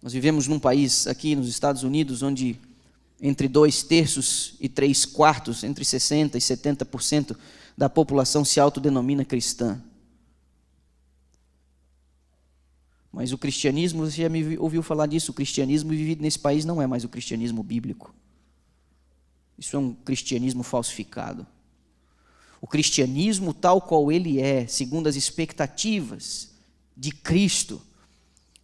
Nós vivemos num país aqui nos Estados Unidos onde entre 2/3 e 3/4, entre 60% e 70% da população se autodenomina cristã. Mas o cristianismo, você já me ouviu falar disso, o cristianismo vivido nesse país não é mais o cristianismo bíblico. Isso é um cristianismo falsificado. O cristianismo tal qual ele é, segundo as expectativas de Cristo,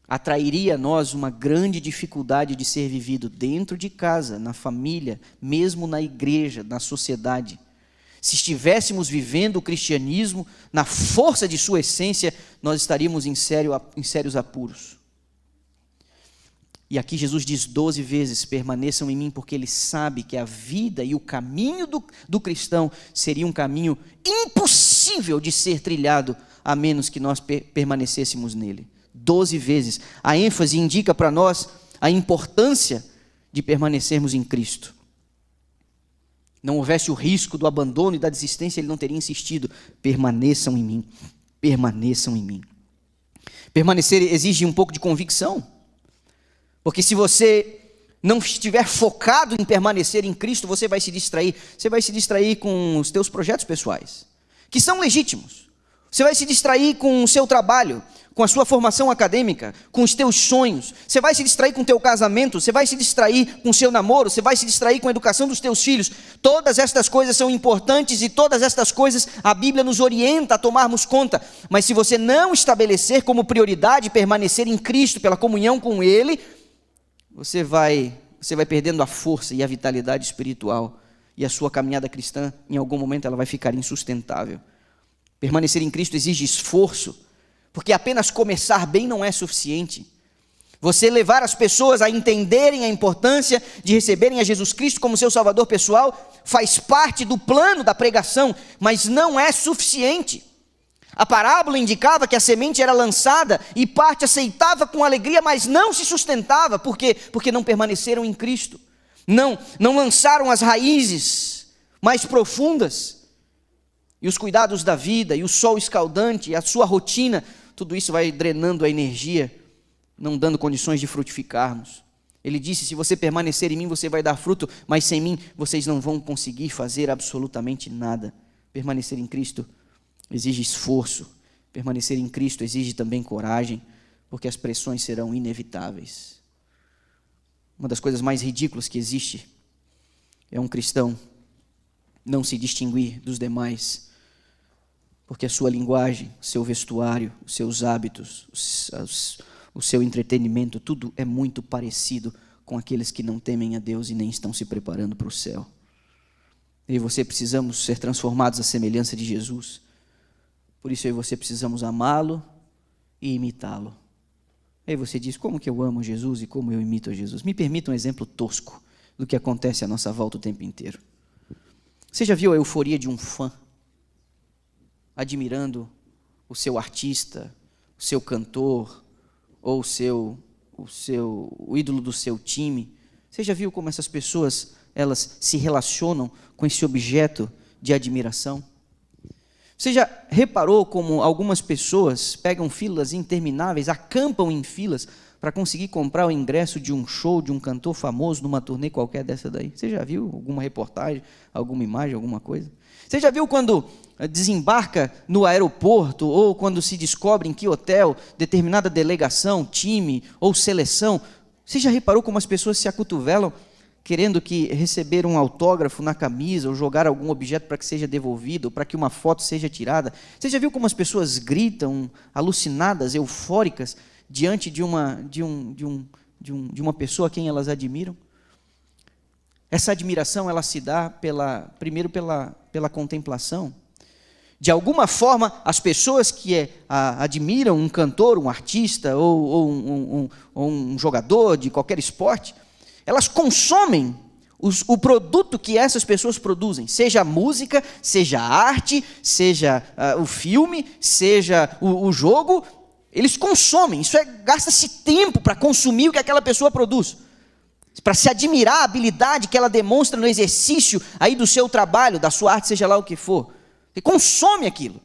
atrairia a nós uma grande dificuldade de ser vivido dentro de casa, na família, mesmo na igreja, na sociedade. Se estivéssemos vivendo o cristianismo na força de sua essência, nós estaríamos em sérios apuros. E aqui Jesus diz 12 vezes, permaneçam em mim, porque ele sabe que a vida e o caminho do cristão seria um caminho impossível de ser trilhado, a menos que nós permanecêssemos nele. 12 vezes. A ênfase indica para nós a importância de permanecermos em Cristo. Não houvesse o risco do abandono e da desistência, ele não teria insistido. Permaneçam em mim, permaneçam em mim. Permanecer exige um pouco de convicção, porque se você não estiver focado em permanecer em Cristo, você vai se distrair. Você vai se distrair com os teus projetos pessoais, que são legítimos. Você vai se distrair com o seu trabalho, com a sua formação acadêmica, com os teus sonhos. Você vai se distrair com o teu casamento, você vai se distrair com o seu namoro, você vai se distrair com a educação dos teus filhos. Todas estas coisas são importantes e todas estas coisas a Bíblia nos orienta a tomarmos conta. Mas se você não estabelecer como prioridade permanecer em Cristo pela comunhão com Ele, você vai perdendo a força e a vitalidade espiritual. E a sua caminhada cristã, em algum momento, ela vai ficar insustentável. Permanecer em Cristo exige esforço, porque apenas começar bem não é suficiente. Você levar as pessoas a entenderem a importância de receberem a Jesus Cristo como seu Salvador pessoal faz parte do plano da pregação, mas não é suficiente. A parábola indicava que a semente era lançada e parte aceitava com alegria, mas não se sustentava. Por quê? Porque não permaneceram em Cristo. Não lançaram as raízes mais profundas. E os cuidados da vida, e o sol escaldante, e a sua rotina, tudo isso vai drenando a energia, não dando condições de frutificarmos. Ele disse, se você permanecer em mim, você vai dar fruto, mas sem mim, vocês não vão conseguir fazer absolutamente nada. Permanecer em Cristo exige esforço, permanecer em Cristo exige também coragem, porque as pressões serão inevitáveis. Uma das coisas mais ridículas que existe é um cristão não se distinguir dos demais, porque a sua linguagem, o seu vestuário, os seus hábitos, o seu entretenimento, tudo é muito parecido com aqueles que não temem a Deus e nem estão se preparando para o céu. Eu e você precisamos ser transformados à semelhança de Jesus. Por isso eu e você precisamos amá-lo e imitá-lo. Aí você diz, como que eu amo Jesus e como eu imito a Jesus? Me permita um exemplo tosco do que acontece à nossa volta o tempo inteiro. Você já viu a euforia de um fã admirando o seu artista, o seu cantor, ou o ídolo do seu time? Você já viu como essas pessoas, elas se relacionam com esse objeto de admiração? Você já reparou como algumas pessoas pegam filas intermináveis, acampam em filas para conseguir comprar o ingresso de um show, de um cantor famoso, numa turnê qualquer dessa daí? Você já viu alguma reportagem, alguma imagem, alguma coisa? Você já viu quando desembarca no aeroporto, ou quando se descobre em que hotel, determinada delegação, time ou seleção? Você já reparou como as pessoas se acotovelam, querendo que receber um autógrafo na camisa, ou jogar algum objeto para que seja devolvido, ou para que uma foto seja tirada? Você já viu como as pessoas gritam, alucinadas, eufóricas, diante de uma pessoa a quem elas admiram? Essa admiração, ela se dá primeiro pela contemplação. De alguma forma, as pessoas que admiram um cantor, um artista, ou um jogador de qualquer esporte, elas consomem o produto que essas pessoas produzem, seja a música, seja a arte, seja o filme, seja o jogo. Eles consomem, gasta-se tempo para consumir o que aquela pessoa produz, para se admirar a habilidade que ela demonstra no exercício aí do seu trabalho, da sua arte, seja lá o que for. Você consome aquilo.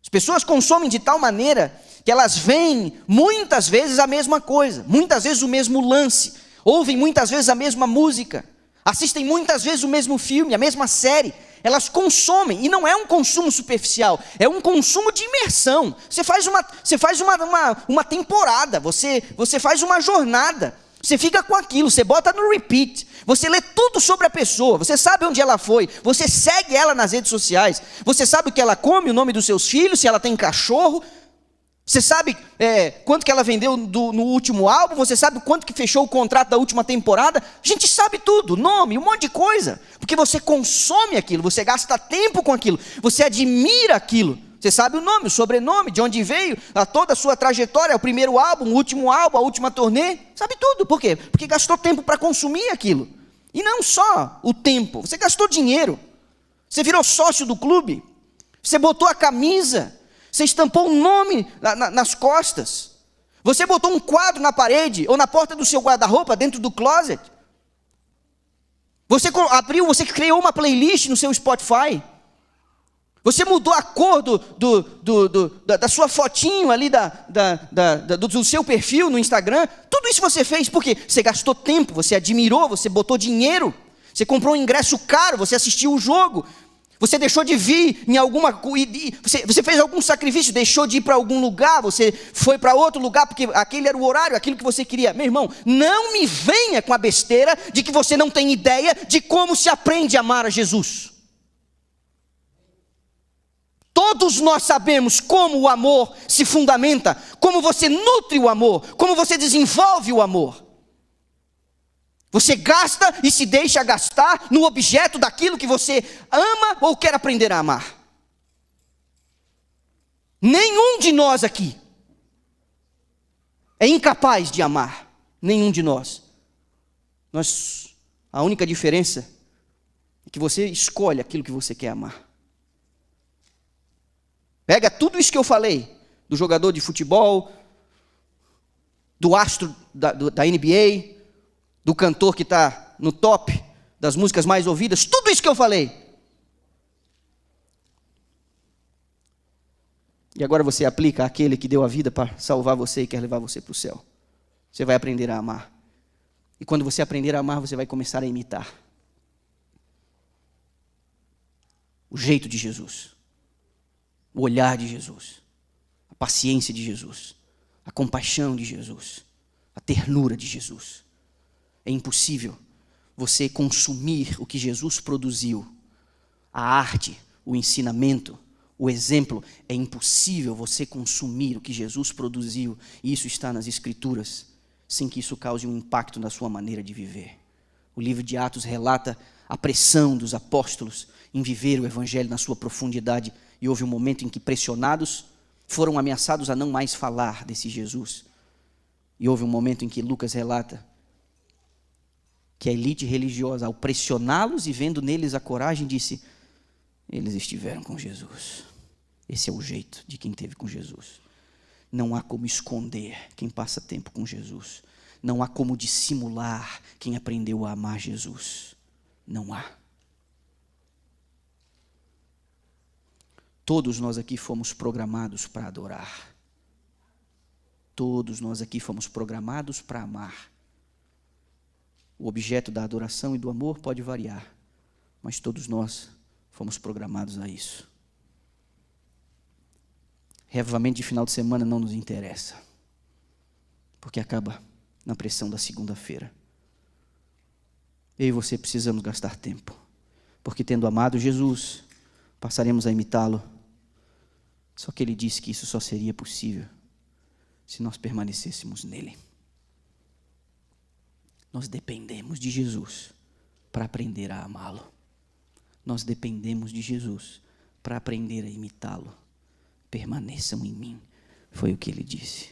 As pessoas consomem de tal maneira que elas veem muitas vezes a mesma coisa, muitas vezes o mesmo lance, ouvem muitas vezes a mesma música, assistem muitas vezes o mesmo filme, a mesma série. Elas consomem, e não é um consumo superficial, é um consumo de imersão. Você faz uma temporada, você faz uma jornada, você fica com aquilo, você bota no repeat, você lê tudo sobre a pessoa, você sabe onde ela foi, você segue ela nas redes sociais, você sabe o que ela come, o nome dos seus filhos, se ela tem cachorro, você sabe quanto que ela vendeu no último álbum, você sabe quanto que fechou o contrato da última temporada, a gente sabe tudo, nome, um monte de coisa, porque você consome aquilo, você gasta tempo com aquilo, você admira aquilo, você sabe o nome, o sobrenome, de onde veio, toda a sua trajetória, o primeiro álbum, o último álbum, a última turnê, sabe tudo, por quê? Porque gastou tempo para consumir aquilo, e não só o tempo, você gastou dinheiro, você virou sócio do clube, você botou a camisa, você estampou um nome nas costas. Você botou um quadro na parede ou na porta do seu guarda-roupa, dentro do closet. Você criou uma playlist no seu Spotify. Você mudou a cor da sua fotinho ali, do seu perfil no Instagram. Tudo isso você fez porque você gastou tempo, você admirou, você botou dinheiro. Você comprou um ingresso caro, você assistiu o jogo. Você deixou de vir em você fez algum sacrifício, deixou de ir para algum lugar, você foi para outro lugar, porque aquele era o horário, aquilo que você queria. Meu irmão, não me venha com a besteira de que você não tem ideia de como se aprende a amar a Jesus. Todos nós sabemos como o amor se fundamenta, como você nutre o amor, como você desenvolve o amor. Você gasta e se deixa gastar no objeto daquilo que você ama ou quer aprender a amar. Nenhum de nós aqui é incapaz de amar. Nenhum de nós. A única diferença é que você escolhe aquilo que você quer amar. Pega tudo isso que eu falei, do jogador de futebol, do astro da NBA, do cantor que está no top das músicas mais ouvidas, tudo isso que eu falei. E agora você aplica àquele que deu a vida para salvar você e quer levar você para o céu. Você vai aprender a amar. E quando você aprender a amar, você vai começar a imitar o jeito de Jesus, o olhar de Jesus, a paciência de Jesus, a compaixão de Jesus, a ternura de Jesus. É impossível você consumir o que Jesus produziu, a arte, o ensinamento, o exemplo. É impossível você consumir o que Jesus produziu, e isso está nas Escrituras, sem que isso cause um impacto na sua maneira de viver. O livro de Atos relata a pressão dos apóstolos em viver o Evangelho na sua profundidade, e houve um momento em que, pressionados, foram ameaçados a não mais falar desse Jesus. E houve um momento em que Lucas relata que a elite religiosa, ao pressioná-los e vendo neles a coragem, disse: eles estiveram com Jesus. Esse é o jeito de quem esteve com Jesus. Não há como esconder quem passa tempo com Jesus. Não há como dissimular quem aprendeu a amar Jesus. Não há. Todos nós aqui fomos programados para adorar. Todos nós aqui fomos programados para amar. O objeto da adoração e do amor pode variar, mas todos nós fomos programados a isso. Reavivamento de final de semana não nos interessa, porque acaba na pressão da segunda-feira. Eu e você precisamos gastar tempo, porque tendo amado Jesus, passaremos a imitá-lo. Só que ele disse que isso só seria possível se nós permanecêssemos nele. Nós dependemos de Jesus para aprender a amá-lo. Nós dependemos de Jesus para aprender a imitá-lo. Permaneçam em mim, foi o que ele disse.